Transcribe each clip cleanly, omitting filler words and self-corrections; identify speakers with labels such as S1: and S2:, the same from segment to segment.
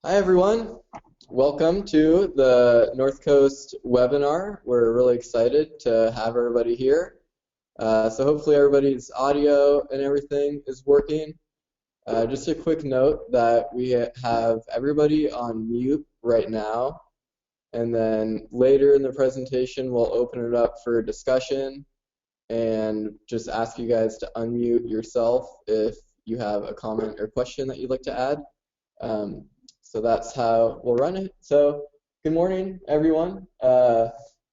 S1: Hi everyone, welcome to the North Coast webinar. We're really excited to have everybody here. So hopefully everybody's audio and everything is working. Just a quick note that we have everybody on mute right now, and then later in the presentation we'll open it up for discussion and just ask you guys to unmute yourself if you have a comment or question that you'd like to add. So that's how we'll run it. So good morning, everyone.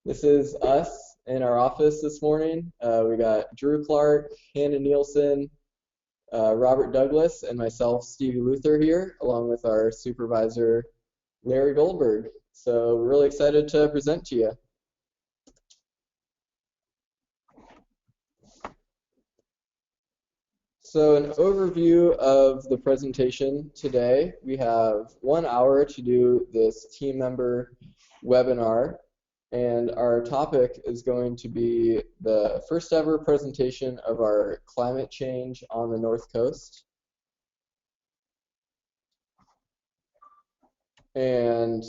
S1: This is us in our office this morning. We got Drew Clark, Hannah Nielsen, Robert Douglas, and myself, Stevie Luther here, along with our supervisor, Larry Goldberg. So we're really excited to present to you. So an overview of the presentation today. We have 1 hour to do this team member webinar, and our topic is going to be the first ever presentation of our climate change on the North Coast. And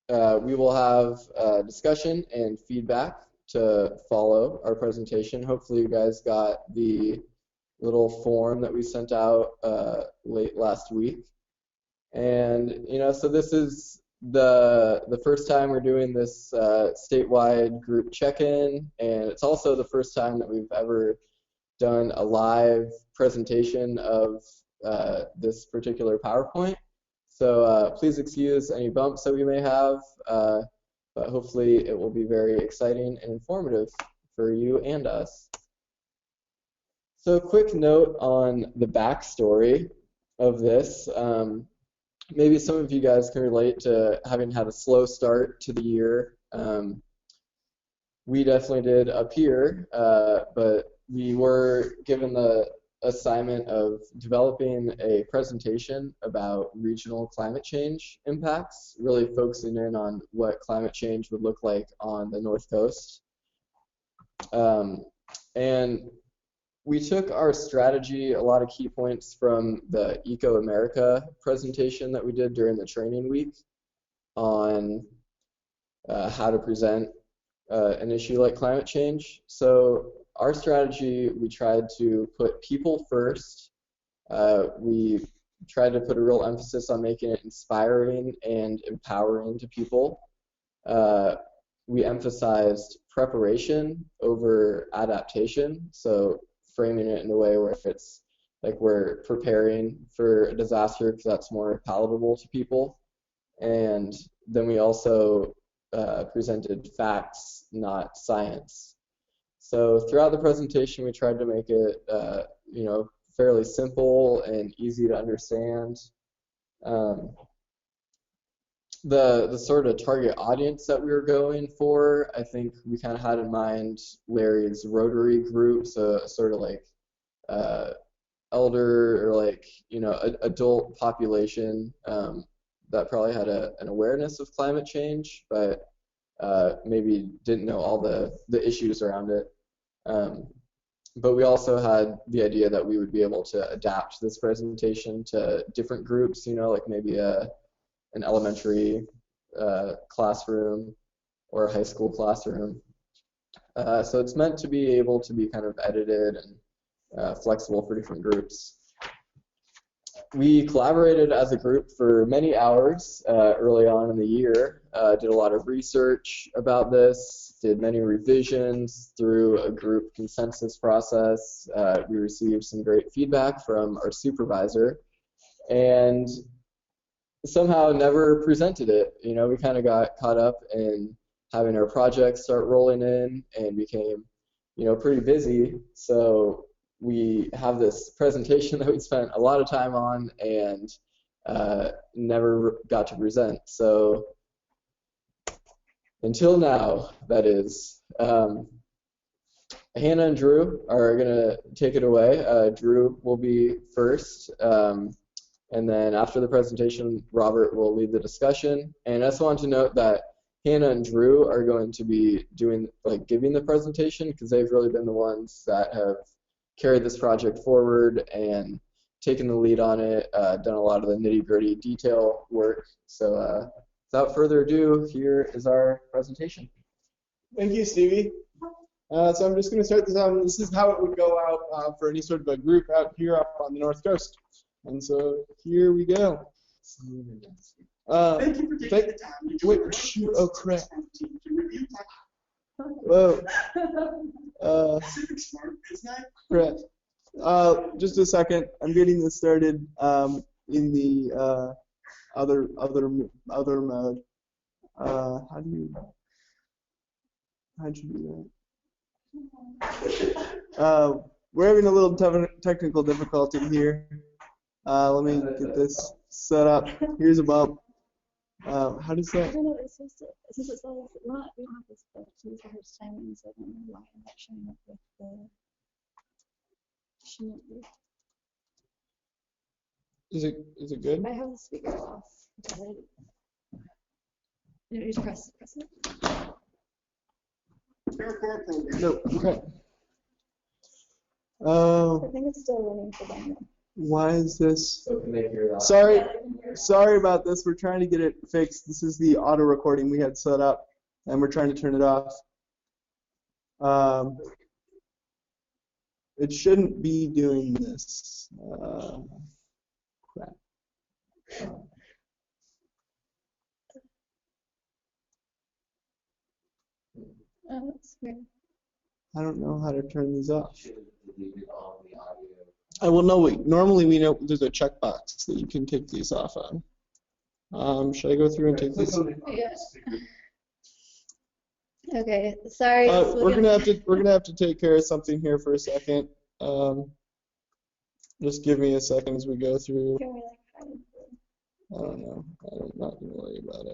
S1: we will have discussion and feedback to follow our presentation. Hopefully you guys got the little form that we sent out late last week. And so this is the first time we're doing this statewide group check-in, and it's also the first time that we've ever done a live presentation of this particular PowerPoint. So please excuse any bumps that we may have, but hopefully it will be very exciting and informative for you and us. So a quick note on the backstory of this. Maybe some of you guys can relate to having had a slow start to the year. We definitely did up here, but we were given the assignment of developing a presentation about regional climate change impacts, really focusing in on what climate change would look like on the North Coast. And we took our strategy, a lot of key points from the Eco America presentation that we did during the training week on how to present an issue like climate change. So our strategy, we tried to put people first. We tried to put a real emphasis on making it inspiring and empowering to people. We emphasized preparation over adaptation. So framing it in a way where it's like we're preparing for a disaster because that's more palatable to people. And then we also presented facts, not science. So throughout the presentation, we tried to make it, fairly simple and easy to understand. The sort of target audience that we were going for, I think we kind of had in mind Larry's Rotary group, so sort of like elder or like adult population that probably had an awareness of climate change, but maybe didn't know all the issues around it. But we also had the idea that we would be able to adapt this presentation to different groups, like maybe an elementary classroom or a high school classroom. So it's meant to be able to be kind of edited and flexible for different groups. We collaborated as a group for many hours early on in the year, did a lot of research about this, did many revisions through a group consensus process. We received some great feedback from our supervisor, and somehow never presented it. We kind of got caught up in having our projects start rolling in and became, pretty busy. So we have this presentation that we spent a lot of time on and never got to present. So until now, that is. Hannah and Drew are going to take it away. Drew will be first. And then after the presentation, Robert will lead the discussion. And I just wanted to note that Hannah and Drew are going to be giving the presentation because they've really been the ones that have carried this project forward and taken the lead on it, done a lot of the nitty-gritty detail work. So without further ado, here is our presentation.
S2: Thank you, Stevie. So I'm just going to start this out. This is how it would go out for any sort of a group out here up on the North Coast. And so here we go.
S3: Thank you for taking the time to join
S2: oh crap. Whoa.
S3: CivicSpark is not.
S2: Crap. Just a second. I'm getting this started in the other mode. How'd you do that? We're having a little technical difficulty here. Let me get this set up. Here's a bump. How does that?
S4: I don't know. It's supposed to. Since it's not, we don't have this book. So this is the first time, so I don't know why I'm not showing up with the. Shouldn't be.
S2: Is it good?
S4: I have the speaker off. You just press it.
S2: No. Okay.
S4: I think it's still running for them.
S2: Why is this?
S1: So can they hear that?
S2: Sorry about this. We're trying to get it fixed. This is the auto recording we had set up, and we're trying to turn it off. It shouldn't be doing this. Crap.
S4: That's weird.
S2: I don't know how to turn these off. Well, no, normally we know there's a checkbox that you can take these off on. Should I go through and take these?
S4: Yeah. Okay. Sorry.
S2: We're gonna have to take care of something here for a second. Just give me a second as we go through.
S4: Can we like hide?
S2: I don't know. I'm not gonna worry about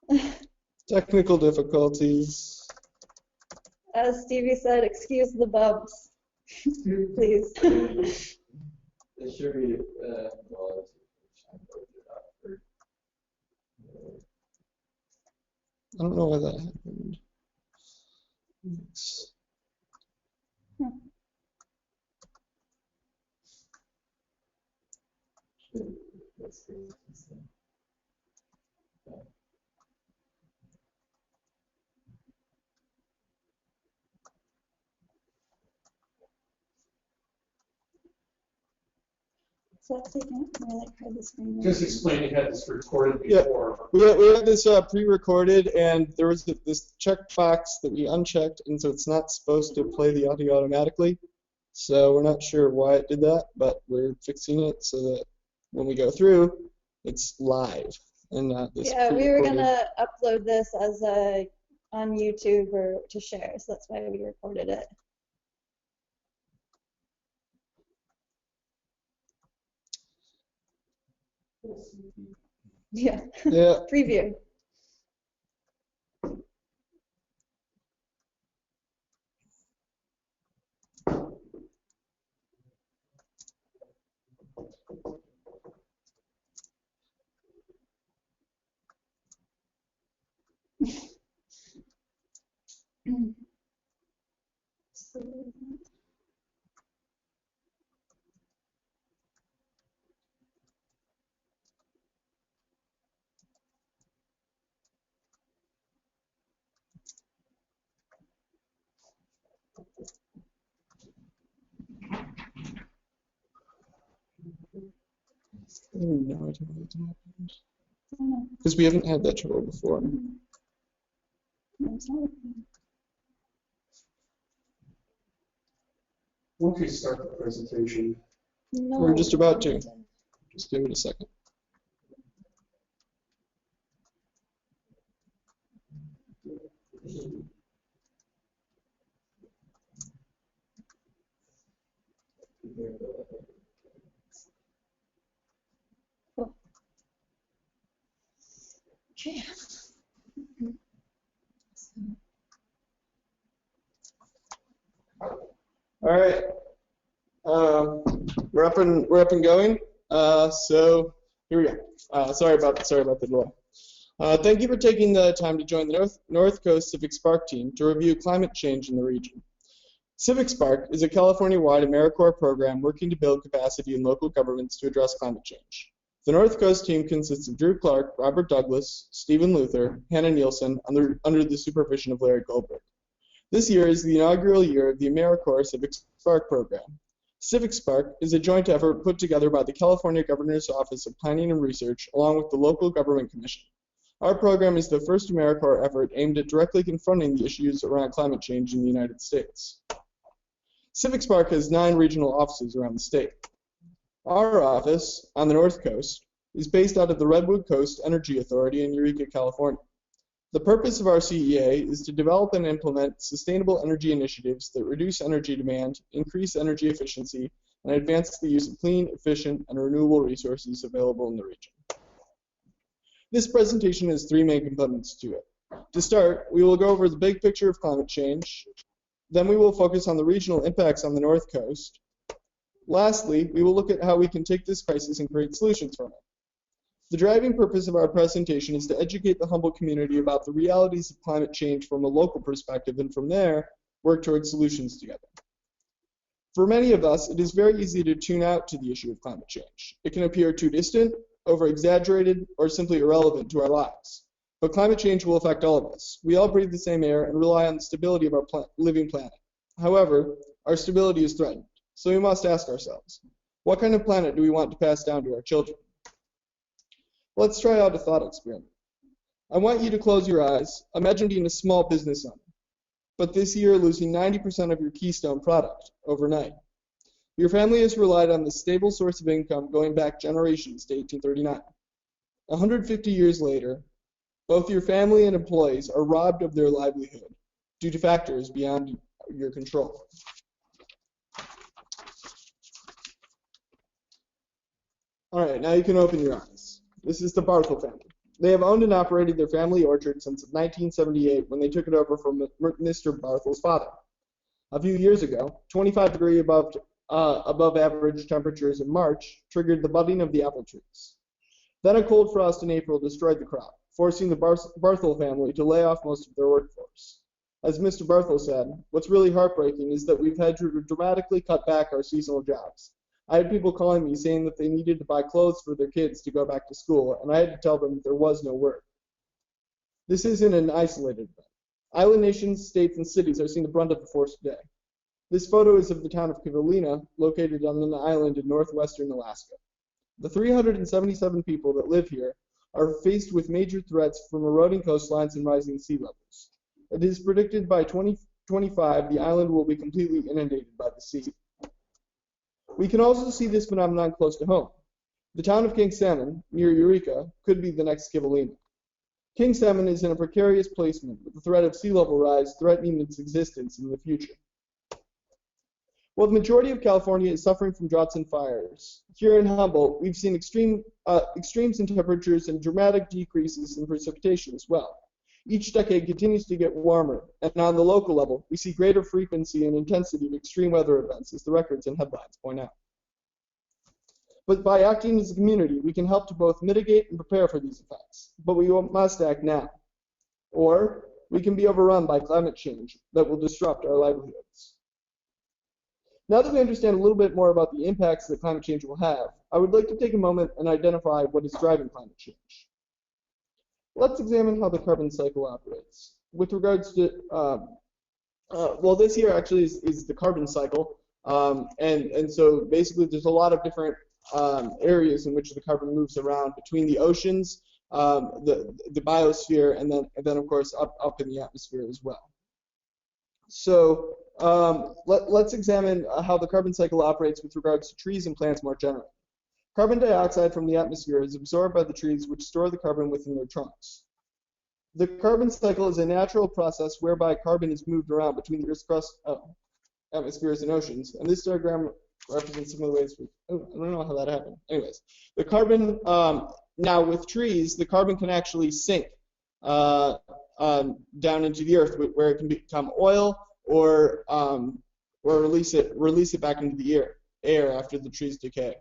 S2: it. Technical difficulties.
S4: As Stevie said, excuse the bumps, please.
S1: It should be, well,
S2: I don't know why that happened.
S4: So that's taken. Can I like hide the screen?
S3: Just explain you had this recorded before.
S2: We had this pre-recorded, and there was this checkbox that we unchecked, and so it's not supposed to play the audio automatically. So we're not sure why it did that, but we're fixing it so that when we go through, it's live and not this.
S4: Yeah, we were gonna upload this as on YouTube or to share, so that's why we recorded it. Yeah.
S2: Yeah.
S4: Preview.
S2: I have no idea what's happened. Because we haven't had that trouble before.
S3: Once we start the presentation.
S4: No.
S2: We're just about to. Just give it a second.
S4: Okay.
S2: All right. We're up and going. So here we go. Sorry about the delay. Thank you for taking the time to join the North Coast CivicSpark team to review climate change in the region. CivicSpark is a California-wide AmeriCorps program working to build capacity in local governments to address climate change. The North Coast team consists of Drew Clark, Robert Douglas, Stephen Luther, Hannah Nielsen, under the supervision of Larry Goldberg. This year is the inaugural year of the AmeriCorps CivicSpark program. CivicSpark is a joint effort put together by the California Governor's Office of Planning and Research along with the Local Government Commission. Our program is the first AmeriCorps effort aimed at directly confronting the issues around climate change in the United States. CivicSpark has 9 regional offices around the state. Our office, on the North Coast, is based out of the Redwood Coast Energy Authority in Eureka, California. The purpose of our CEA is to develop and implement sustainable energy initiatives that reduce energy demand, increase energy efficiency, and advance the use of clean, efficient, and renewable resources available in the region. This presentation has 3 main components to it. To start, we will go over the big picture of climate change. Then we will focus on the regional impacts on the North Coast. Lastly, we will look at how we can take this crisis and create solutions from it. The driving purpose of our presentation is to educate the Humboldt community about the realities of climate change from a local perspective, and from there, work towards solutions together. For many of us, it is very easy to tune out to the issue of climate change. It can appear too distant, over-exaggerated, or simply irrelevant to our lives. But climate change will affect all of us. We all breathe the same air and rely on the stability of our living planet. However, our stability is threatened. So we must ask ourselves, what kind of planet do we want to pass down to our children? Let's try out a thought experiment. I want you to close your eyes. Imagine being a small business owner, but this year losing 90% of your keystone product overnight. Your family has relied on this stable source of income going back generations to 1839. 150 years later, both your family and employees are robbed of their livelihood due to factors beyond your control. All right, now you can open your eyes. This is the Barthel family. They have owned and operated their family orchard since 1978 when they took it over from Mr. Barthel's father. A few years ago, 25-degree above average temperatures in March triggered the budding of the apple trees. Then a cold frost in April destroyed the crop, forcing the Barthel family to lay off most of their workforce. As Mr. Barthel said, what's really heartbreaking is that we've had to dramatically cut back our seasonal jobs. I had people calling me saying that they needed to buy clothes for their kids to go back to school, and I had to tell them that there was no work. This isn't an isolated event. Island nations, states, and cities are seeing the brunt of the force today. This photo is of the town of Catalina, located on an island in northwestern Alaska. The 377 people that live here are faced with major threats from eroding coastlines and rising sea levels. It is predicted by 2025 the island will be completely inundated by the sea. We can also see this phenomenon close to home. The town of King Salmon, near Eureka, could be the next Catalina. King Salmon is in a precarious placement, with the threat of sea level rise threatening its existence in the future. While the majority of California is suffering from droughts and fires, here in Humboldt, we've seen extremes in temperatures and dramatic decreases in precipitation as well. Each decade continues to get warmer, and on the local level, we see greater frequency and intensity of extreme weather events, as the records and headlines point out. But by acting as a community, we can help to both mitigate and prepare for these effects, but we must act now. Or we can be overrun by climate change that will disrupt our livelihoods. Now that we understand a little bit more about the impacts that climate change will have, I would like to take a moment and identify what is driving climate change. Let's examine how the carbon cycle operates. With regards to, well, this here actually is the carbon cycle, and so basically there's a lot of different areas in which the carbon moves around between the oceans, the biosphere, and then of course up in the atmosphere as well. So let's examine how the carbon cycle operates with regards to trees and plants more generally. Carbon dioxide from the atmosphere is absorbed by the trees, which store the carbon within their trunks. The carbon cycle is a natural process whereby carbon is moved around between the Earth's crust, atmospheres, and oceans. And this diagram represents some of the ways I don't know how that happened. Anyways, the carbon, now with trees, the carbon can actually sink down into the earth, where it can become oil, or release it back into the air after the trees decay.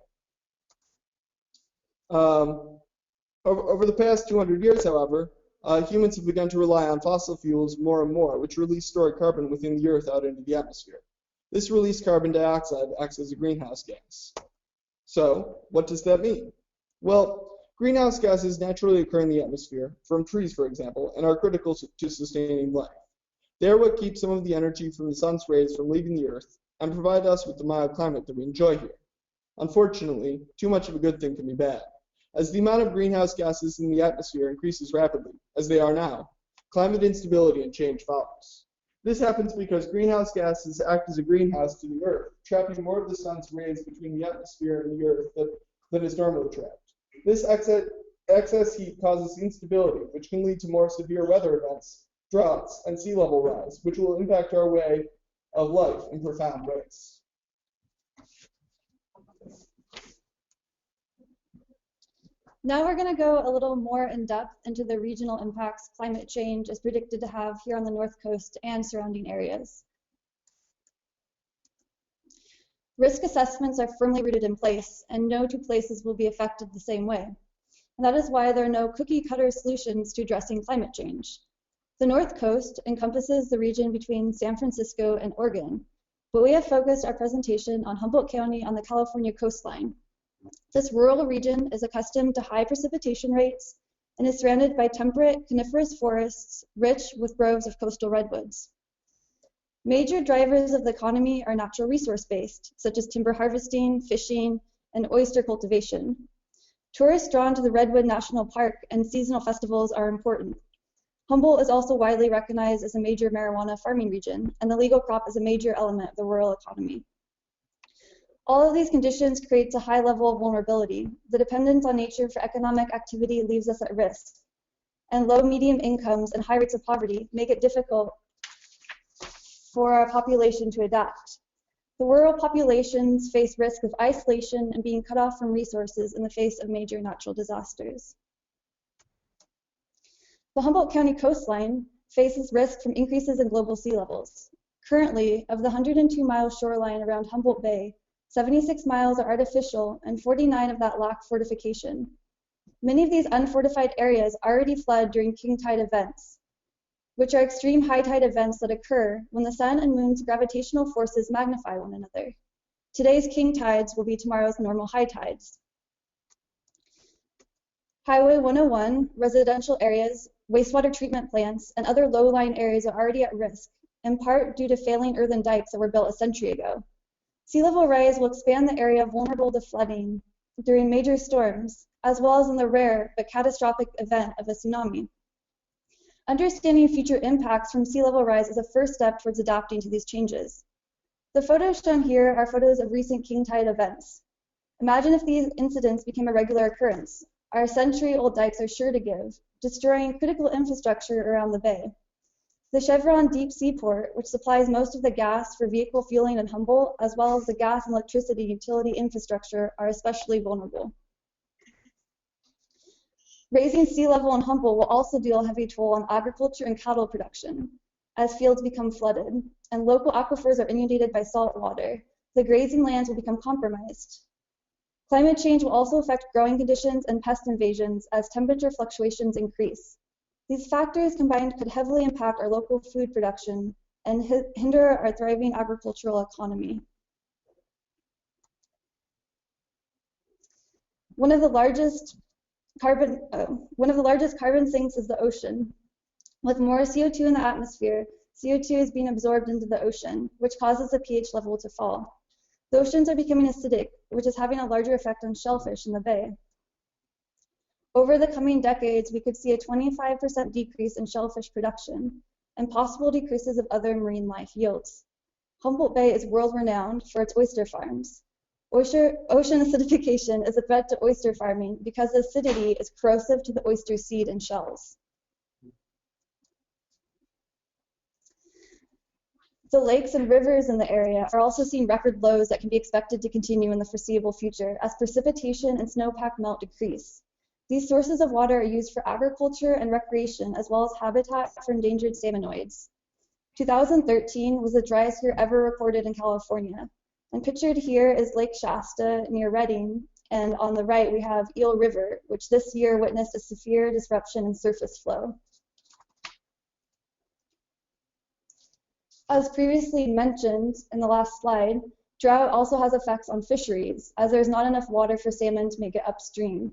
S2: Over the past 200 years, however, humans have begun to rely on fossil fuels more and more, which release stored carbon within the earth out into the atmosphere. This released carbon dioxide acts as a greenhouse gas. So, what does that mean? Well, greenhouse gases naturally occur in the atmosphere, from trees for example, and are critical to sustaining life. They are what keeps some of the energy from the sun's rays from leaving the Earth and provide us with the mild climate that we enjoy here. Unfortunately, too much of a good thing can be bad. As the amount of greenhouse gases in the atmosphere increases rapidly, as they are now, climate instability and change follows. This happens because greenhouse gases act as a greenhouse to the Earth, trapping more of the sun's rays between the atmosphere and the Earth than is normally trapped. This excess heat causes instability, which can lead to more severe weather events, droughts, and sea level rise, which will impact our way of life in profound ways.
S4: Now we're going to go a little more in depth into the regional impacts climate change is predicted to have here on the North Coast and surrounding areas. Risk assessments are firmly rooted in place, and no two places will be affected the same way. And that is why there are no cookie-cutter solutions to addressing climate change. The North Coast encompasses the region between San Francisco and Oregon, but we have focused our presentation on Humboldt County on the California coastline. This rural region is accustomed to high precipitation rates and is surrounded by temperate coniferous forests rich with groves of coastal redwoods. Major drivers of the economy are natural resource-based, such as timber harvesting, fishing, and oyster cultivation. Tourists drawn to the Redwood National Park and seasonal festivals are important. Humboldt is also widely recognized as a major marijuana farming region, and the legal crop is a major element of the rural economy. All of these conditions creates a high level of vulnerability. The dependence on nature for economic activity leaves us at risk, and low medium incomes and high rates of poverty make it difficult for our population to adapt. The rural populations face risk of isolation and being cut off from resources in the face of major natural disasters. The Humboldt County coastline faces risk from increases in global sea levels. Currently, of the 102-mile shoreline around Humboldt Bay, 76 miles are artificial and 49 of that lack fortification. Many of these unfortified areas already flood during king tide events, which are extreme high tide events that occur when the sun and moon's gravitational forces magnify one another. Today's king tides will be tomorrow's normal high tides. Highway 101, residential areas, wastewater treatment plants, and other low-lying areas are already at risk, in part due to failing earthen dikes that were built a century ago. Sea level rise will expand the area vulnerable to flooding during major storms, as well as in the rare but catastrophic event of a tsunami. Understanding future impacts from sea level rise is a first step towards adapting to these changes. The photos shown here are photos of recent king tide events. Imagine if these incidents became a regular occurrence. Our century-old dikes are sure to give, destroying critical infrastructure around the bay. The Chevron deep sea port, which supplies most of the gas for vehicle fueling in Humboldt, as well as the gas and electricity utility infrastructure, are especially vulnerable. Raising sea level in Humboldt will also deal a heavy toll on agriculture and cattle production, as fields become flooded, and local aquifers are inundated by salt water. The grazing lands will become compromised. Climate change will also affect growing conditions and pest invasions as temperature fluctuations increase. These factors combined could heavily impact our local food production and hinder our thriving agricultural economy. One of the largest carbon sinks is the ocean. With more CO2 in the atmosphere, CO2 is being absorbed into the ocean, which causes the pH level to fall. The oceans are becoming acidic, which is having a larger effect on shellfish in the bay. Over the coming decades, we could see a 25% decrease in shellfish production and possible decreases of other marine life yields. Humboldt Bay is world-renowned for its oyster farms. Ocean acidification is a threat to oyster farming because the acidity is corrosive to the oyster seed and shells. The lakes and rivers in the area are also seeing record lows that can be expected to continue in the foreseeable future as precipitation and snowpack melt decrease. These sources of water are used for agriculture and recreation, as well as habitat for endangered salmonoids. 2013 was the driest year ever recorded in California. And pictured here is Lake Shasta near Redding, and on the right we have Eel River, which this year witnessed a severe disruption in surface flow. As previously mentioned in the last slide, drought also has effects on fisheries, as there's not enough water for salmon to make it upstream.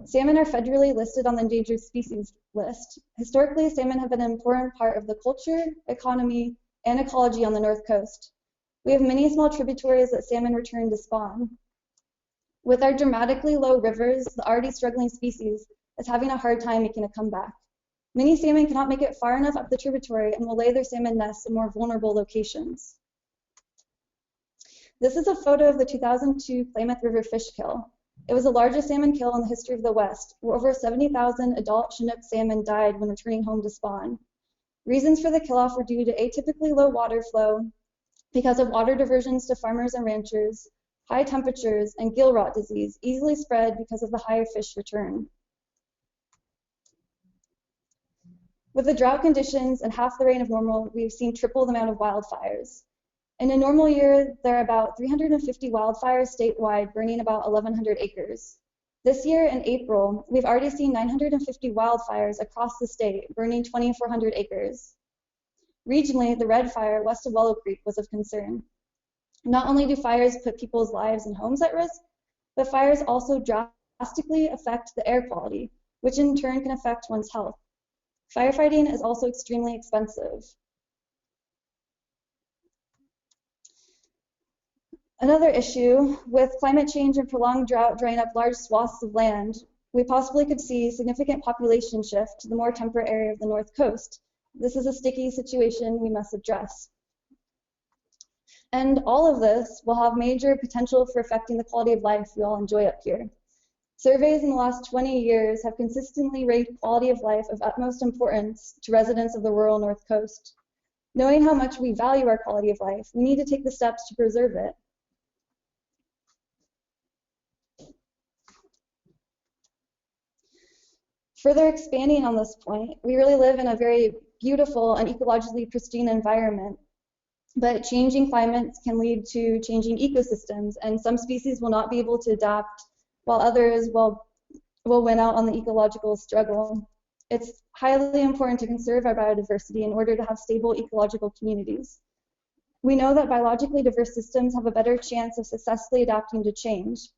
S4: Salmon are federally listed on the endangered species list. Historically, salmon have been an important part of the culture, economy, and ecology on the North Coast. We have many small tributaries that salmon return to spawn. With our dramatically low rivers, the already struggling species is having a hard time making a comeback. Many salmon cannot make it far enough up the tributary and will lay their salmon nests in more vulnerable locations. This is a photo of the 2002 Klamath River fish kill. It was the largest salmon kill in the history of the West, where over 70,000 adult Chinook salmon died when returning home to spawn. Reasons for the kill-off were due to atypically low water flow because of water diversions to farmers and ranchers, high temperatures, and gill rot disease, easily spread because of the higher fish return. With the drought conditions and half the rain of normal, we've seen triple the amount of wildfires. In a normal year, there are about 350 wildfires statewide, burning about 1,100 acres. This year, in April, we've already seen 950 wildfires across the state, burning 2,400 acres. Regionally, the Red Fire west of Willow Creek was of concern. Not only do fires put people's lives and homes at risk, but fires also drastically affect the air quality, which in turn can affect one's health. Firefighting is also extremely expensive. Another issue, with climate change and prolonged drought drying up large swaths of land, we possibly could see significant population shift to the more temperate area of the North Coast. This is a sticky situation we must address. And all of this will have major potential for affecting the quality of life we all enjoy up here. Surveys in the last 20 years have consistently rated quality of life of utmost importance to residents of the rural North Coast. Knowing how much we value our quality of life, we need to take the steps to preserve it. Further expanding on this point, we really live in a very beautiful and ecologically pristine environment, but changing climates can lead to changing ecosystems, and some species will not be able to adapt, while others will win out on the ecological struggle. It's highly important to conserve our biodiversity in order to have stable ecological communities. We know that biologically diverse systems have a better chance of successfully adapting to change.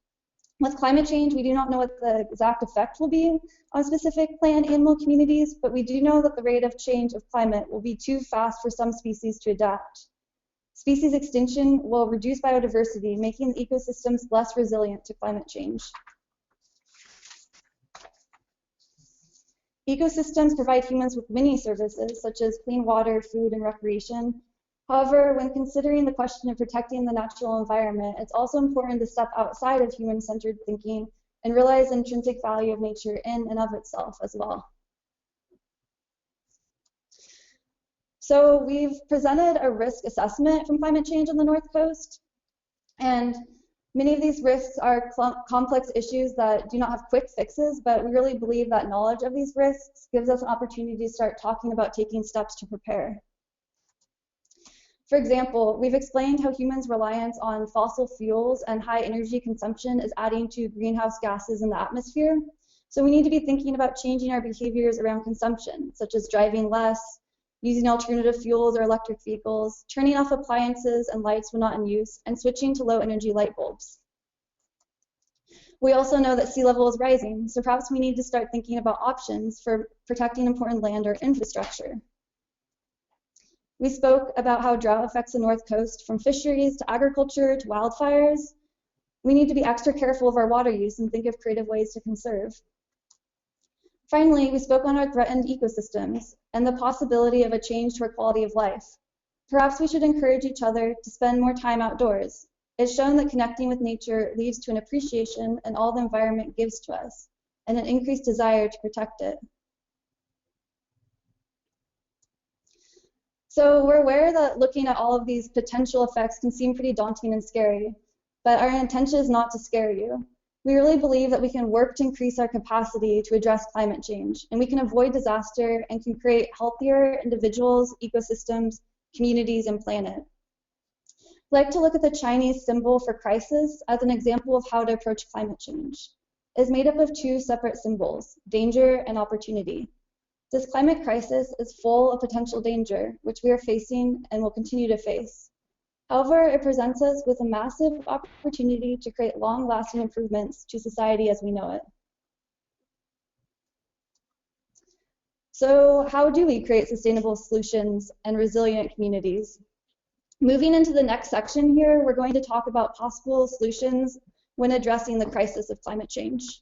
S4: With climate change, we do not know what the exact effect will be on specific plant and animal communities, but we do know that the rate of change of climate will be too fast for some species to adapt. Species extinction will reduce biodiversity, making the ecosystems less resilient to climate change. Ecosystems provide humans with many services, such as clean water, food, and recreation. However, when considering the question of protecting the natural environment, it's also important to step outside of human-centered thinking and realize the intrinsic value of nature in and of itself as well. So we've presented a risk assessment from climate change on the North Coast, and many of these risks are complex issues that do not have quick fixes, but we really believe that knowledge of these risks gives us an opportunity to start talking about taking steps to prepare. For example, we've explained how humans' reliance on fossil fuels and high energy consumption is adding to greenhouse gases in the atmosphere. So we need to be thinking about changing our behaviors around consumption, such as driving less, using alternative fuels or electric vehicles, turning off appliances and lights when not in use, and switching to low-energy light bulbs. We also know that sea level is rising, so perhaps we need to start thinking about options for protecting important land or infrastructure. We spoke about how drought affects the North Coast, from fisheries to agriculture to wildfires. We need to be extra careful of our water use and think of creative ways to conserve. Finally, we spoke on our threatened ecosystems and the possibility of a change to our quality of life. Perhaps we should encourage each other to spend more time outdoors. It's shown that connecting with nature leads to an appreciation in all the environment gives to us and an increased desire to protect it. So we're aware that looking at all of these potential effects can seem pretty daunting and scary, but our intention is not to scare you. We really believe that we can work to increase our capacity to address climate change, and we can avoid disaster and can create healthier individuals, ecosystems, communities, and planet. I'd like to look at the Chinese symbol for crisis as an example of how to approach climate change. It is made up of two separate symbols, danger and opportunity. This climate crisis is full of potential danger, which we are facing and will continue to face. However, it presents us with a massive opportunity to create long-lasting improvements to society as we know it. So how do we create sustainable solutions and resilient communities? Moving into the next section here, we're going to talk about possible solutions when addressing the crisis of climate change.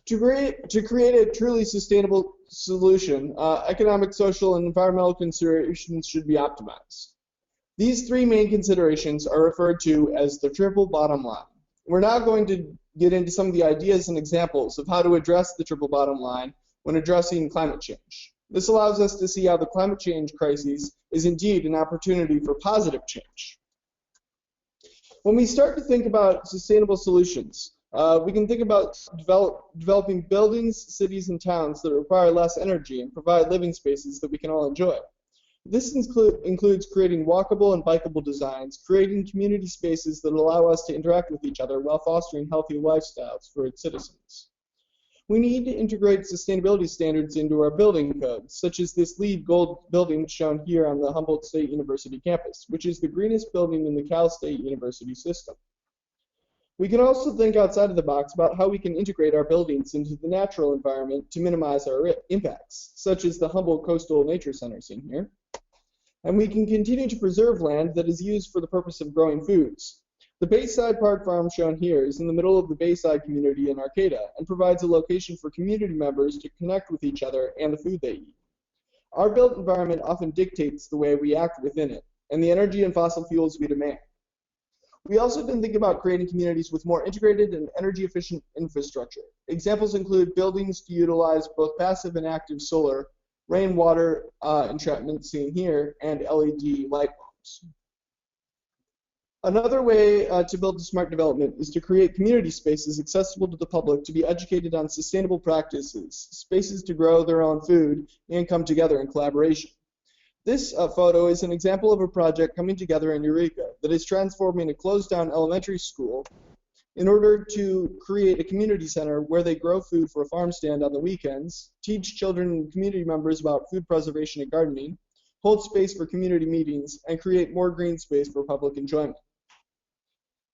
S2: To create a truly sustainable solution, economic, social, and environmental considerations should be optimized. These three main considerations are referred to as the triple bottom line. We're now going to get into some of the ideas and examples of how to address the triple bottom line when addressing climate change. This allows us to see how the climate change crisis is indeed an opportunity for positive change. When we start to think about sustainable solutions, we can think about developing buildings, cities, and towns that require less energy and provide living spaces that we can all enjoy. This includes creating walkable and bikeable designs, creating community spaces that allow us to interact with each other while fostering healthy lifestyles for its citizens. We need to integrate sustainability standards into our building codes, such as this LEED Gold building shown here on the Humboldt State University campus, which is the greenest building in the Cal State University system. We can also think outside of the box about how we can integrate our buildings into the natural environment to minimize our impacts, such as the Humboldt Coastal Nature Center seen here. And we can continue to preserve land that is used for the purpose of growing foods. The Bayside Park Farm shown here is in the middle of the Bayside community in Arcata and provides a location for community members to connect with each other and the food they eat. Our built environment often dictates the way we act within it and the energy and fossil fuels we demand. We also can think about creating communities with more integrated and energy-efficient infrastructure. Examples include buildings to utilize both passive and active solar, rainwater entrapment seen here, and LED light bulbs. Another way to build a smart development is to create community spaces accessible to the public to be educated on sustainable practices, spaces to grow their own food, and come together in collaboration. This photo is an example of a project coming together in Eureka that is transforming a closed-down elementary school in order to create a community center where they grow food for a farm stand on the weekends, teach children and community members about food preservation and gardening, hold space for community meetings, and create more green space for public enjoyment.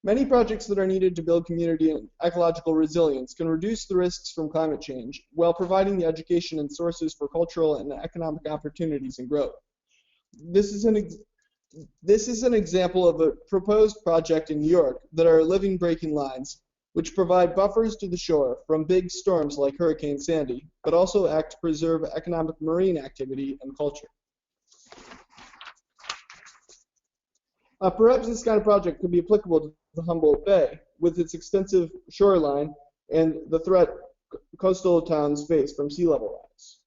S2: Many projects that are needed to build community and ecological resilience can reduce the risks from climate change while providing the education and sources for cultural and economic opportunities and growth. This is an example of a proposed project in New York that are living breaking lines, which provide buffers to the shore from big storms like Hurricane Sandy, but also act to preserve economic marine activity and culture. Perhaps this kind of project could be applicable to the Humboldt Bay, with its extensive shoreline and the threat coastal towns face from sea level rise.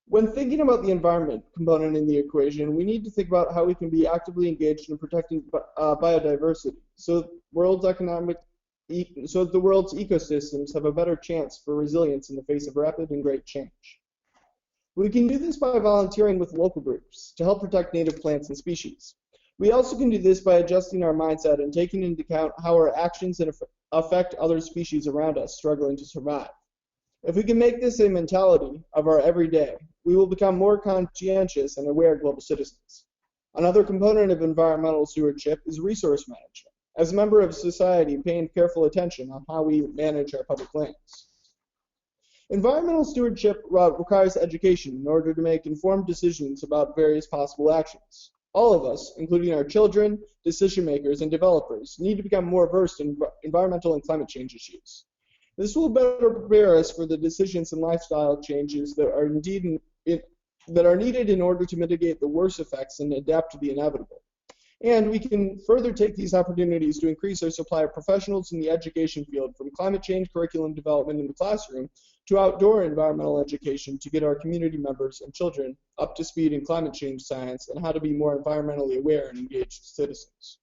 S2: When thinking about the environment component in the equation, we need to think about how we can be actively engaged in protecting biodiversity, so the world's ecosystems have a better chance for resilience in the face of rapid and great change. We can do this by volunteering with local groups to help protect native plants and species. We also can do this by adjusting our mindset and taking into account how our actions affect other species around us struggling to survive. If we can make this a mentality of our everyday, we will become more conscientious and aware global citizens. Another component of environmental stewardship is resource management, as a member of society paying careful attention on how we manage our public lands. Environmental stewardship requires education in order to make informed decisions about various possible actions. All of us, including our children, decision makers, and developers, need to become more versed in environmental and climate change issues. This will better prepare us for the decisions and lifestyle changes that are needed in order to mitigate the worst effects and adapt to the inevitable. And we can further take these opportunities to increase our supply of professionals in the education field, from climate change curriculum development in the classroom to outdoor environmental education, to get our community members and children up to speed in climate change science and how to be more environmentally aware and engaged citizens.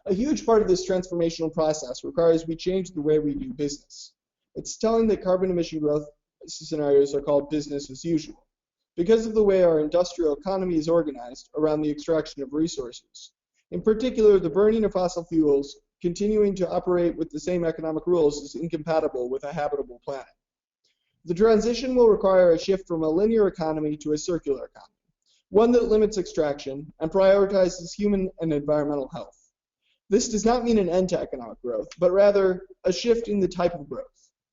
S2: A huge part of this transformational process requires we change the way we do business. It's telling that carbon emission growth scenarios are called business as usual. because of the way our industrial economy is organized around the extraction of resources. In particular, the burning of fossil fuels continuing to operate with the same economic rules is incompatible with a habitable planet. The transition will require a shift from a linear economy to a circular economy, one that limits extraction and prioritizes human and environmental health. This does not mean an end to economic growth, but rather a shift in the type of growth.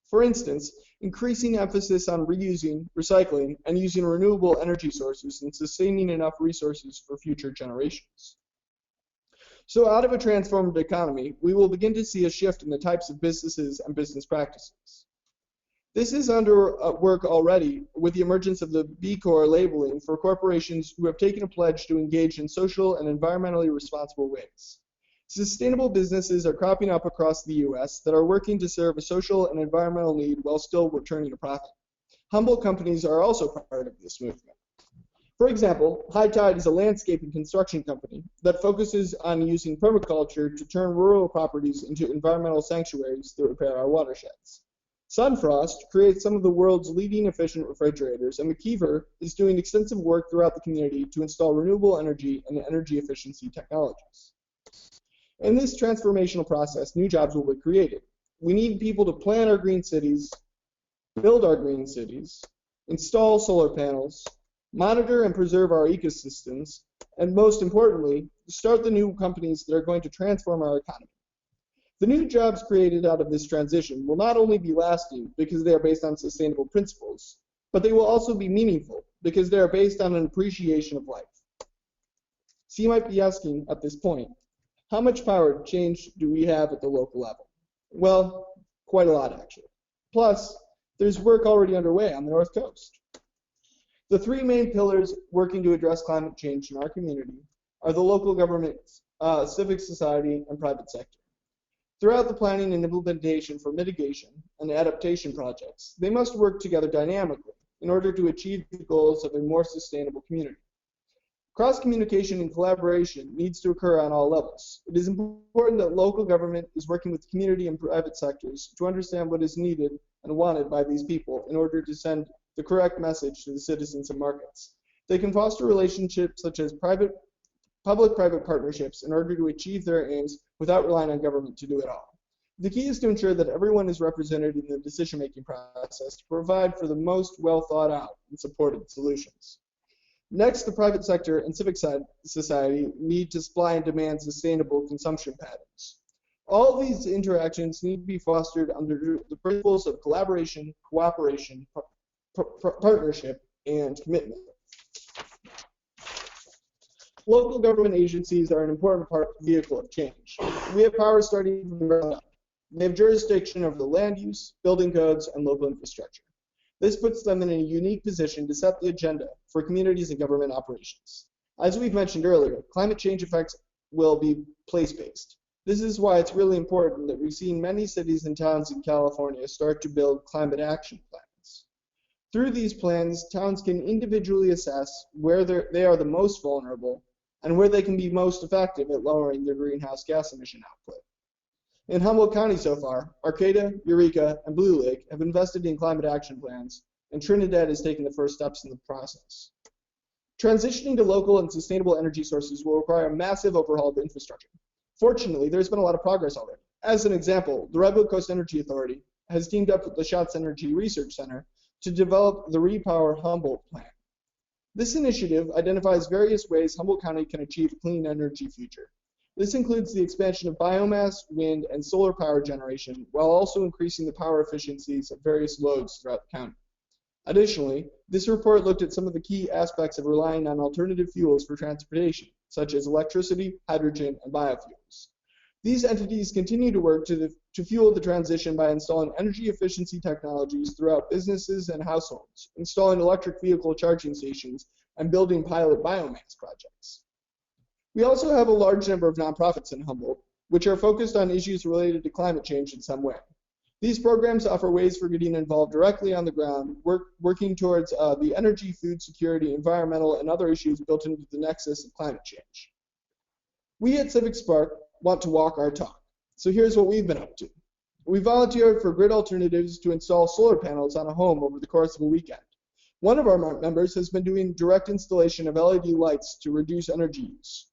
S2: For instance, increasing emphasis on reusing, recycling, and using renewable energy sources and sustaining enough resources for future generations. So out of a transformed economy, we will begin to see a shift in the types of businesses and business practices. This is under work already with the emergence of the B Corp labeling for corporations who have taken a pledge to engage in social and environmentally responsible ways. Sustainable businesses are cropping up across the U.S. that are working to serve a social and environmental need while still returning a profit. Humboldt companies are also part of this movement. For example, High Tide is a landscape and construction company that focuses on using permaculture to turn rural properties into environmental sanctuaries that repair our watersheds. Sunfrost creates some of the world's leading efficient refrigerators, and McKeever is doing extensive work throughout the community to install renewable energy and energy efficiency technologies. In this transformational process, new jobs will be created. We need people to plan our green cities, build our green cities, install solar panels, monitor and preserve our ecosystems, and most importantly, start the new companies that are going to transform our economy. The new jobs created out of this transition will not only be lasting because they are based on sustainable principles, but they will also be meaningful because they are based on an appreciation of life. So you might be asking at this point, how much power change do we have at the local level? Well, quite a lot actually. Plus, there's work already underway on the North Coast. The three main pillars working to address climate change in our community are the local government, civic society, and private sector. Throughout the planning and implementation for mitigation and adaptation projects, they must work together dynamically in order to achieve the goals of a more sustainable community. Cross-communication and collaboration needs to occur on all levels. It is important that local government is working with the community and private sectors to understand what is needed and wanted by these people in order to send the correct message to the citizens and markets. They can foster relationships such as public-private partnerships in order to achieve their aims without relying on government to do it all. The key is to ensure that everyone is represented in the decision-making process to provide for the most well-thought-out and supported solutions. Next, the private sector and civic society need to supply and demand sustainable consumption patterns. All these interactions need to be fostered under the principles of collaboration, cooperation, partnership, and commitment. Local government agencies are an important vehicle of change. We have power starting from the ground up. They have jurisdiction over the land use, building codes, and local infrastructure. This puts them in a unique position to set the agenda for communities and government operations. As we've mentioned earlier, climate change effects will be place-based. This is why it's really important that we've seen many cities and towns in California start to build climate action plans. Through these plans, towns can individually assess where they are the most vulnerable and where they can be most effective at lowering their greenhouse gas emission output. In Humboldt County so far, Arcata, Eureka, and Blue Lake have invested in climate action plans, and Trinidad is taking the first steps in the process. Transitioning to local and sustainable energy sources will require a massive overhaul of infrastructure. Fortunately, there's been a lot of progress already. As an example, the Redwood Coast Energy Authority has teamed up with the Schatz Energy Research Center to develop the Repower Humboldt plan. This initiative identifies various ways Humboldt County can achieve a clean energy future. This includes the expansion of biomass, wind, and solar power generation, while also increasing the power efficiencies of various loads throughout the county. Additionally, this report looked at some of the key aspects of relying on alternative fuels for transportation, such as electricity, hydrogen, and biofuels. These entities continue to work to fuel the transition by installing energy efficiency technologies throughout businesses and households, installing electric vehicle charging stations, and building pilot biomass projects. We also have a large number of nonprofits in Humboldt, which are focused on issues related to climate change in some way. These programs offer ways for getting involved directly on the ground, working towards the energy, food security, environmental, and other issues built into the nexus of climate change. We at CivicSpark want to walk our talk, so here's what we've been up to. We volunteered for grid alternatives to install solar panels on a home over the course of a weekend. One of our members has been doing direct installation of LED lights to reduce energy use.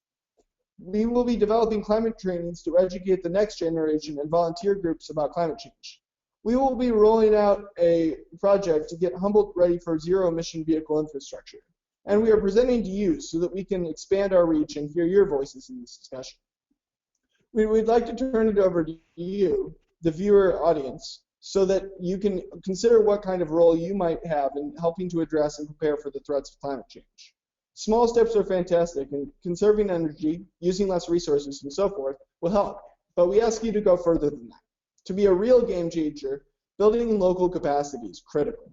S2: We will be developing climate trainings to educate the next generation and volunteer groups about climate change. We will be rolling out a project to get Humboldt ready for zero-emission vehicle infrastructure. And we are presenting to you so that we can expand our reach and hear your voices in this discussion. We'd like to turn it over to you, the viewer audience, so that you can consider what kind of role you might have in helping to address and prepare for the threats of climate change. Small steps are fantastic, and conserving energy, using less resources, and so forth will help. But we ask you to go further than that. To be a real game changer, building local capacity is critical.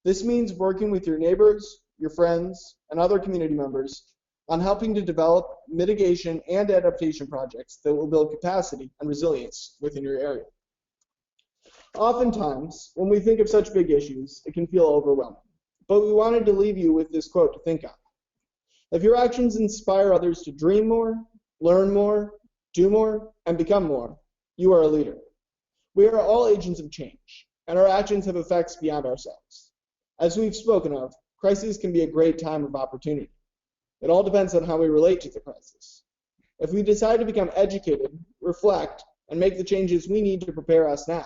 S2: This means working with your neighbors, your friends, and other community members on helping to develop mitigation and adaptation projects that will build capacity and resilience within your area. Oftentimes, when we think of such big issues, it can feel overwhelming. But we wanted to leave you with this quote to think on. If your actions inspire others to dream more, learn more, do more, and become more, you are a leader. We are all agents of change, and our actions have effects beyond ourselves. As we've spoken of, crises can be a great time of opportunity. It all depends on how we relate to the crisis. If we decide to become educated, reflect, and make the changes we need to prepare us now,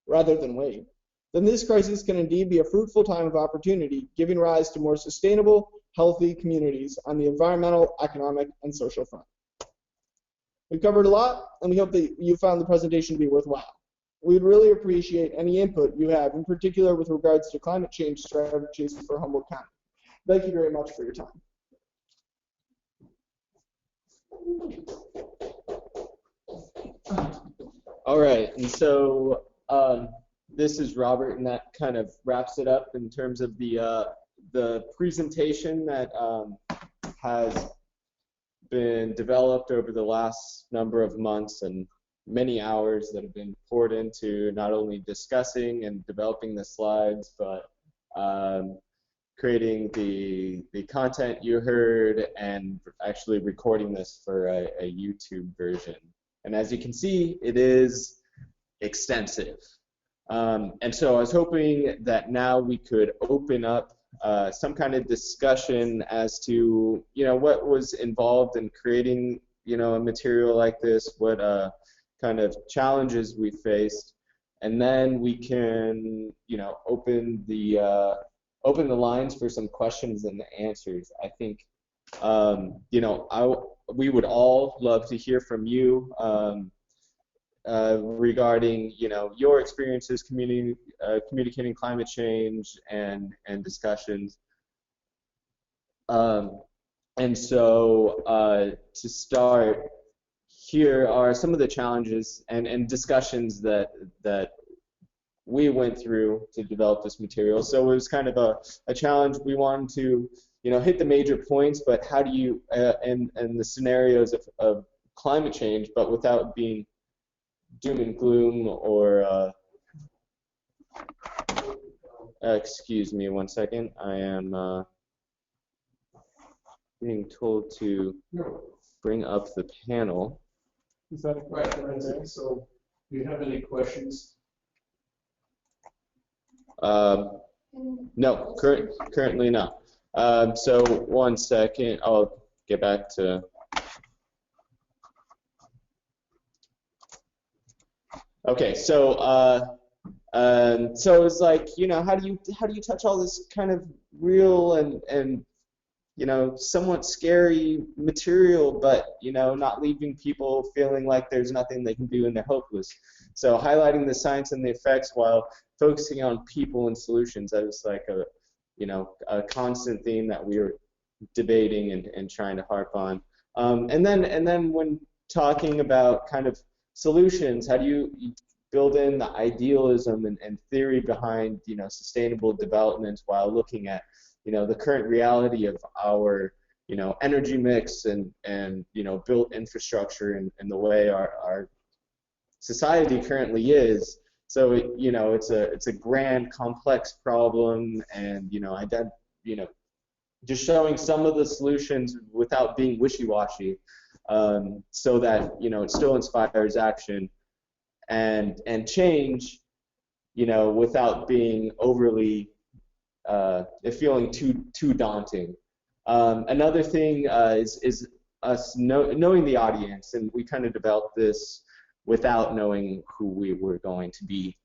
S2: rather than wait, then this crisis can indeed be a fruitful time of opportunity, giving rise to more sustainable, healthy communities on the environmental, economic, and social front. We've covered a lot, and we hope that you found the presentation to be worthwhile. We'd really appreciate any input you have, in particular with regards to climate change strategies for Humboldt County. Thank you very much for your time.
S1: All right, and so this is Robert, and that kind of wraps it up in terms of the presentation that has been developed over the last number of months and many hours that have been poured into not only discussing and developing the slides, but creating the content you heard and actually recording this for a YouTube version. And as you can see, it is extensive. And so I was hoping that now we could open up some kind of discussion as to, what was involved in creating, a material like this, what kind of challenges we faced, and then we can, open the lines for some questions and answers. I think, we would all love to hear from you regarding, your experiences communicating climate change and discussions. And so to start, here are some of the challenges and discussions that we went through to develop this material. So it was kind of a challenge. We wanted to, hit the major points, but how do you, and the scenarios of climate change, but without being doom and gloom or, excuse me one second, I am being told to bring up the panel.
S3: Is that right? So, do you have any questions?
S1: No, currently not. So one second, I'll get back to. Okay, so so it's like, how do you touch all this kind of real and somewhat scary material, but not leaving people feeling like there's nothing they can do and they're hopeless. So highlighting the science and the effects while focusing on people and solutions, that was like a constant theme that we were debating and trying to harp on. And then when talking about kind of solutions, how do you build in the idealism and theory behind sustainable development while looking at the current reality of our energy mix and built infrastructure and the way our society currently is. So it's a grand, complex problem, and just showing some of the solutions without being wishy-washy, so that it still inspires action and change, without being overly
S5: it feeling too daunting. Another thing is us knowing the audience, and we kind of developed this without knowing who we were going to be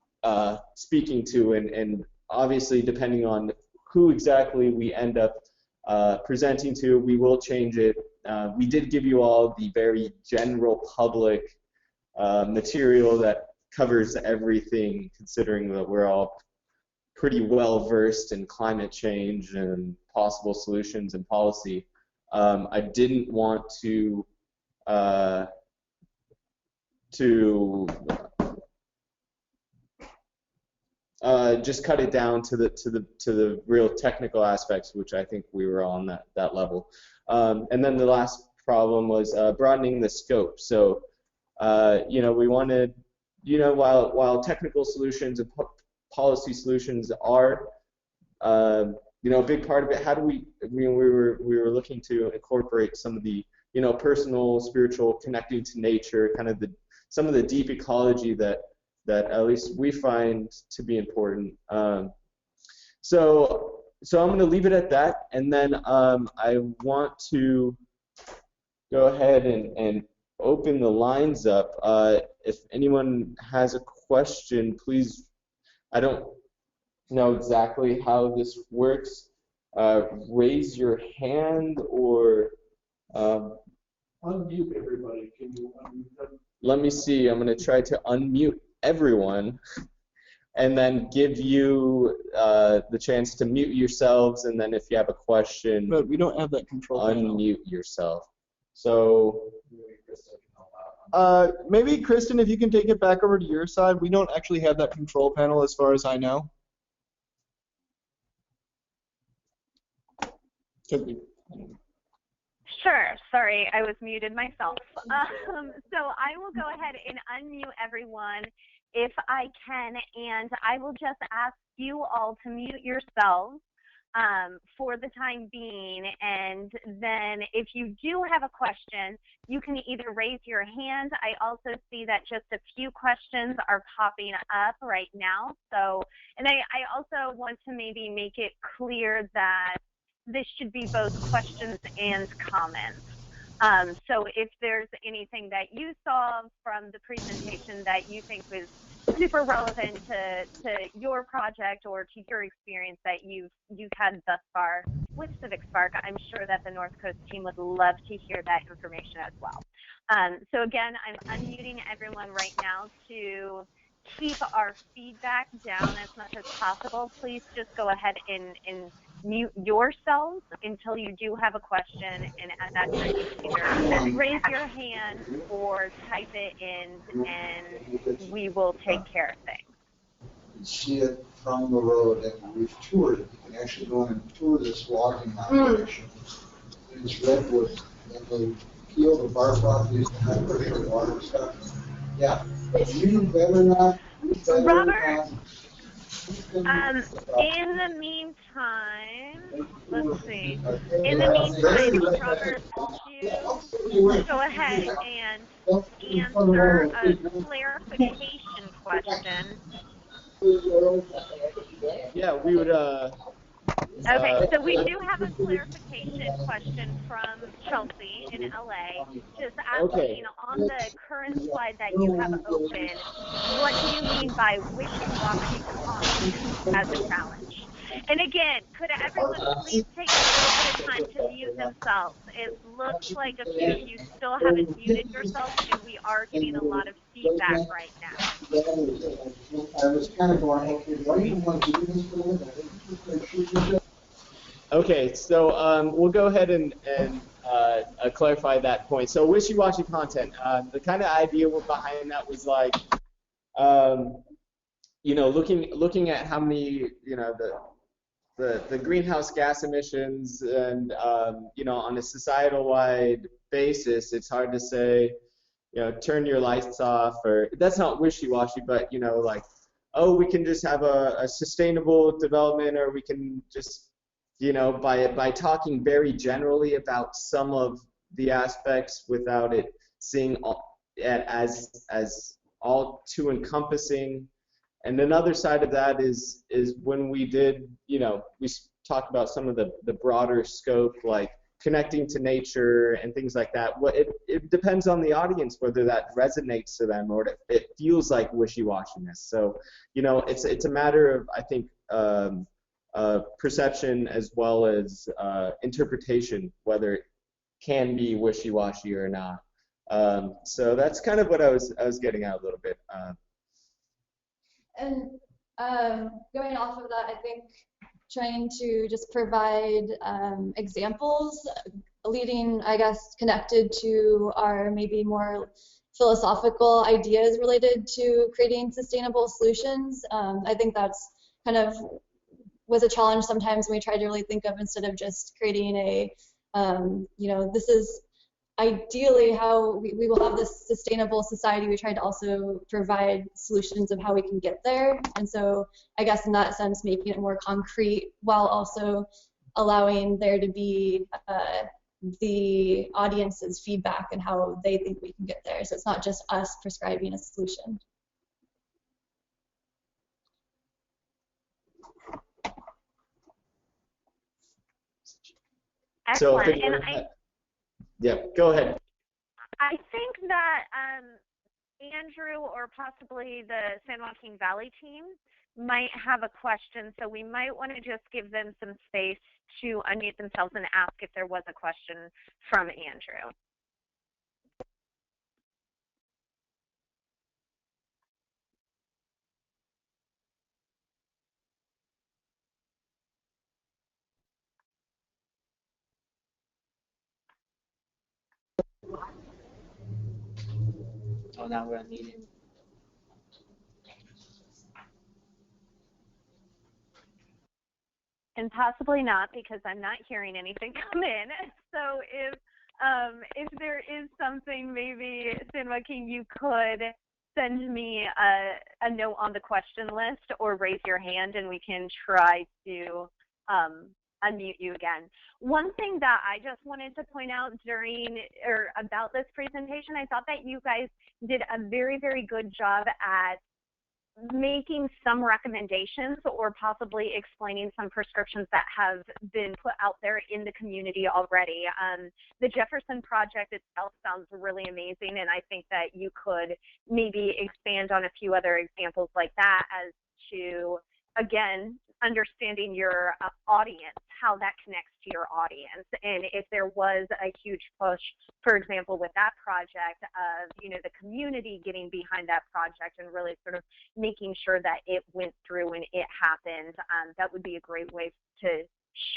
S5: speaking to, and obviously depending on who exactly we end up presenting to, we will change it. We did give you all the very general public material that covers everything, considering that we're all pretty well versed in climate change and possible solutions and policy. I didn't want to just cut it down to the real technical aspects, which I think we were on that level. And then the last problem was broadening the scope. So we wanted, while technical solutions and policy solutions are a big part of it, how do we were looking to incorporate some of the personal, spiritual, connecting to nature, kind of some of the deep ecology that at least we find to be important. So I'm going to leave it at that, and then I want to go ahead and open the lines up. If anyone has a question, please. I don't know exactly how this works. Raise your hand or
S3: unmute everybody. Can you unmute them?
S5: Let me see. I'm going to try to unmute everyone and then give you the chance to mute yourselves, and then if you have a question,
S2: but we don't have that control
S5: unmute yourself. So
S2: maybe Kristen, if you can take it back over to your side. We don't actually have that control panel as far as I know.
S6: Sure. Sorry, I was muted myself. So I will go ahead and unmute everyone if I can, and I will just ask you all to mute yourselves for the time being, and then if you do have a question, you can either raise your hand. I also see that just a few questions are popping up right now. So, and I also want to maybe make it clear that this should be both questions and comments. So if there's anything that you saw from the presentation that you think was super relevant to your project or to your experience that you've had thus far with CivicSpark, I'm sure that the North Coast team would love to hear that information as well. So again, I'm unmuting everyone right now to keep our feedback down as much as possible. Please just go ahead and mute yourselves until you do have a question, and at that time you can either raise your hand or type it in, and we will take care of things.
S7: You see it from the road, and we've toured it. You can actually go in and tour this logging operation. It's redwood, and they peel the bark off these high pressure water stuff. Yeah, but you better not.
S6: Robert, in the meantime, let's see. In the meantime, Robert, would you go ahead and answer a clarification question?
S5: yeah, we would.
S6: Okay, so we do have a clarification question from Chelsea in LA, just asking on the current slide that you have open, what do you mean by wishy-washy content as a challenge? And again, could everyone please take a little bit of time to mute themselves? It looks like a few of you still haven't muted yourselves, and we are getting a lot of feedback right now.
S7: I was kind of going, okay, why do you want to do this for me?
S5: Okay, so we'll go ahead and clarify that point. So wishy-washy content, the kind of idea behind that was like, looking at how many, the greenhouse gas emissions, and on a societal-wide basis, it's hard to say, turn your lights off, or that's not wishy-washy, but like, oh, we can just have a sustainable development, or we can just by talking very generally about some of the aspects without it seeing as all too encompassing, And another side of that is when we did, we talked about some of the broader scope, like connecting to nature and things like that. Well, it depends on the audience whether that resonates to them or it feels like wishy-washiness. So, it's a matter of, I think, perception as well as interpretation, whether it can be wishy-washy or not. So that's kind of what I was getting at a little bit.
S4: And going off of that, I think trying to just provide examples leading, I guess, connected to our maybe more philosophical ideas related to creating sustainable solutions. I think that's kind of was a challenge sometimes when we tried to really think of, instead of just creating a, this is ideally how we will have this sustainable society. We tried to also provide solutions of how we can get there. And so I guess in that sense, making it more concrete while also allowing there to be the audience's feedback and how they think we can get there. So it's not just us prescribing a solution.
S6: Excellent.
S5: Yeah, go ahead.
S6: I think that Andrew or possibly the San Joaquin Valley team might have a question, so we might want to just give them some space to unmute themselves and ask if there was a question from Andrew.
S8: Oh, now we're unmuted.
S6: And possibly not, because I'm not hearing anything come in. So if there is something, maybe San Joaquin, you could send me a note on the question list or raise your hand, and we can try to unmute you again. One thing that I just wanted to point out about this presentation, I thought that you guys did a very, very good job at making some recommendations or possibly explaining some prescriptions that have been put out there in the community already. The Jefferson Project itself sounds really amazing, and I think that you could maybe expand on a few other examples like that as to, again, understanding your audience, how that connects to your audience. And if there was a huge push, for example, with that project of, the community getting behind that project and really sort of making sure that it went through and it happened, that would be a great way to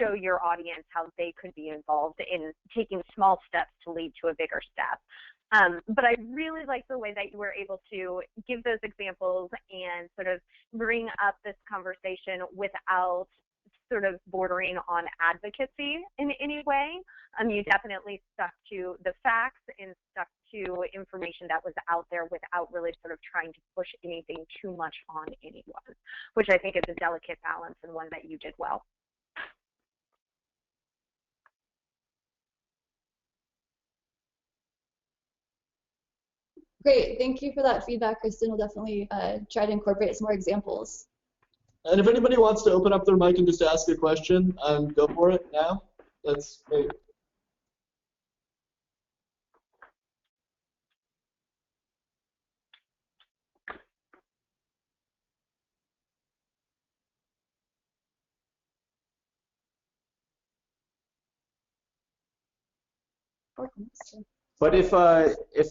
S6: show your audience how they could be involved in taking small steps to lead to a bigger step. But I really like the way that you were able to give those examples and sort of bring up this conversation without sort of bordering on advocacy in any way. You definitely stuck to the facts and stuck to information that was out there without really sort of trying to push anything too much on anyone, which I think is a delicate balance and one that you did well.
S4: Great, thank you for that feedback, Kristen. We'll definitely try to incorporate some more examples.
S2: And if anybody wants to open up their mic and just ask a question, go for it now. That's great.
S5: But if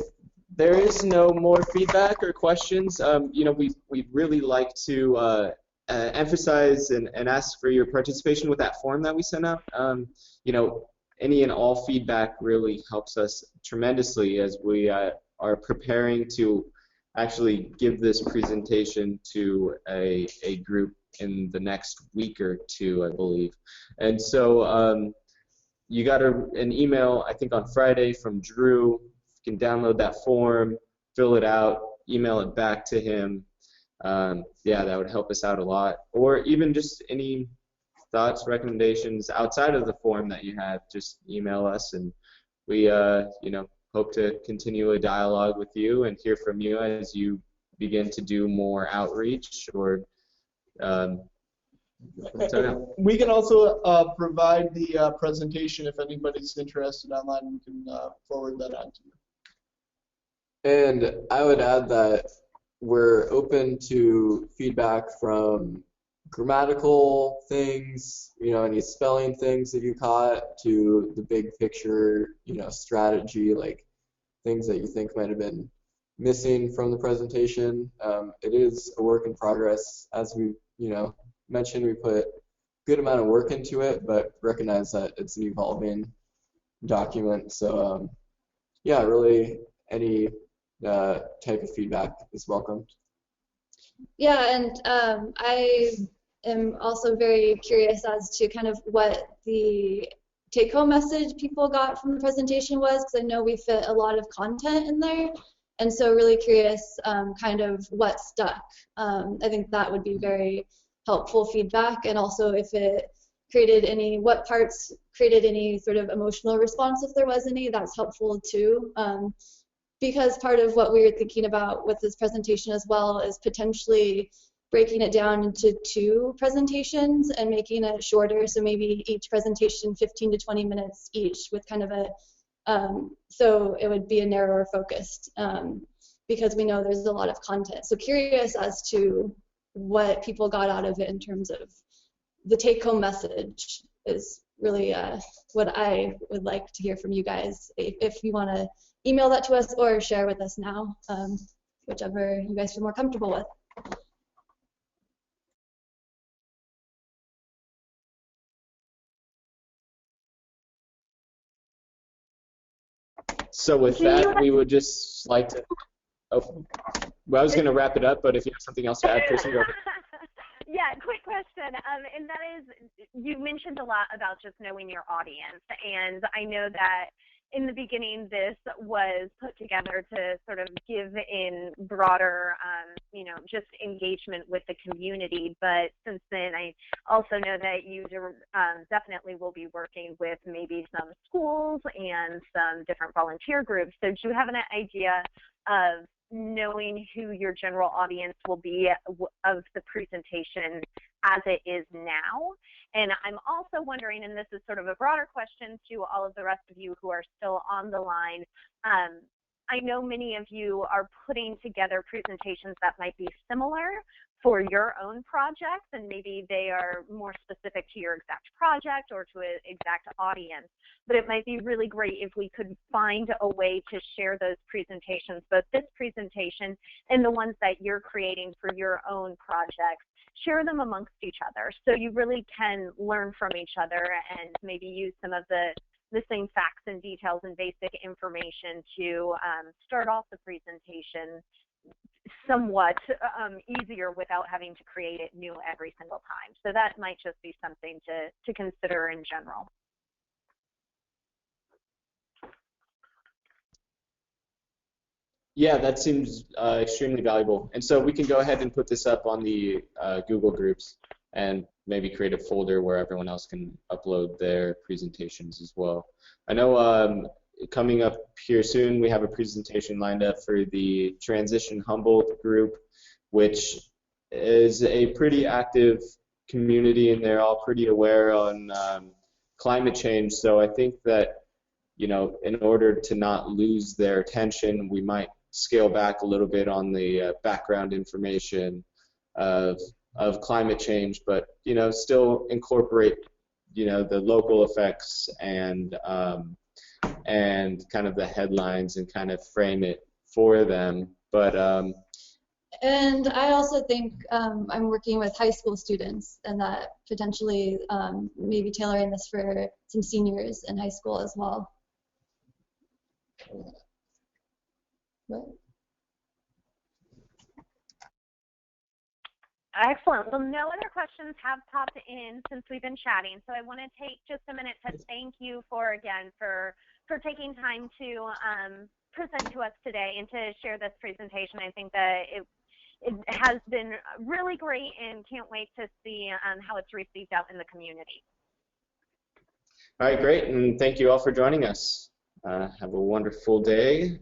S5: there is no more feedback or questions, we'd really like to emphasize and ask for your participation with that form that we sent out. Any and all feedback really helps us tremendously as we are preparing to actually give this presentation to a group in the next week or two, I believe. And so you got an email, I think, on Friday from Drew. You can download that form, fill it out, email it back to him. Yeah, that would help us out a lot. Or even just any thoughts, recommendations outside of the form that you have, just email us, and we hope to continue a dialogue with you and hear from you as you begin to do more outreach, or so,
S2: We can also provide the presentation if anybody's interested online. We can forward that on to you.
S1: And I would add that we're open to feedback from grammatical things, any spelling things that you caught, to the big picture, strategy, like things that you think might have been missing from the presentation. It is a work in progress. As we, mentioned, we put a good amount of work into it, but recognize that it's an evolving document. So, yeah, really any type of feedback is welcome.
S4: Yeah, and I am also very curious as to kind of what the take-home message people got from the presentation was, because I know we fit a lot of content in there, and so really curious kind of what stuck. I think that would be very helpful feedback, and also if it created what parts created any sort of emotional response, if there was any, that's helpful too. Because part of what we were thinking about with this presentation as well is potentially breaking it down into 2 presentations and making it shorter, so maybe each presentation 15 to 20 minutes each, with kind of so it would be a narrower focused, because we know there's a lot of content. So curious as to what people got out of it in terms of the take-home message is really what I would like to hear from you guys. If you want to email that to us or share with us now, whichever you guys feel more comfortable with.
S5: So with that, we would just like to, well, I was going to wrap it up, but if you have something else to add, Kirsten, go ahead.
S6: Yeah, quick question, and that is, you mentioned a lot about just knowing your audience, and I know that in the beginning this was put together to sort of give in broader, just engagement with the community, but since then I also know that you definitely will be working with maybe some schools and some different volunteer groups. So do you have an idea of knowing who your general audience will be of the presentation as it is now? And I'm also wondering, and this is sort of a broader question to all of the rest of you who are still on the line, I know many of you are putting together presentations that might be similar for your own projects, and maybe they are more specific to your exact project or to an exact audience. But it might be really great if we could find a way to share those presentations, both this presentation and the ones that you're creating for your own projects. Share them amongst each other so you really can learn from each other and maybe use some of the same facts and details and basic information to start off the presentation somewhat easier without having to create it new every single time. So that might just be something to consider in general.
S5: Yeah, that seems extremely valuable. And so we can go ahead and put this up on the Google groups and maybe create a folder where everyone else can upload their presentations as well. I know coming up here soon, we have a presentation lined up for the Transition Humboldt group, which is a pretty active community, and they're all pretty aware on climate change. So I think that, in order to not lose their attention, we might scale back a little bit on the background information of climate change, but still incorporate the local effects and kind of the headlines and kind of frame it for them. But
S4: and I also think I'm working with high school students, and that potentially maybe tailoring this for some seniors in high school as well. What?
S6: Excellent. Well, no other questions have popped in since we've been chatting, so I want to take just a minute to thank you for taking time to present to us today and to share this presentation. I think that it has been really great, and can't wait to see how it's received out in the community.
S5: all right, great, and thank you all for joining us. Have a wonderful day.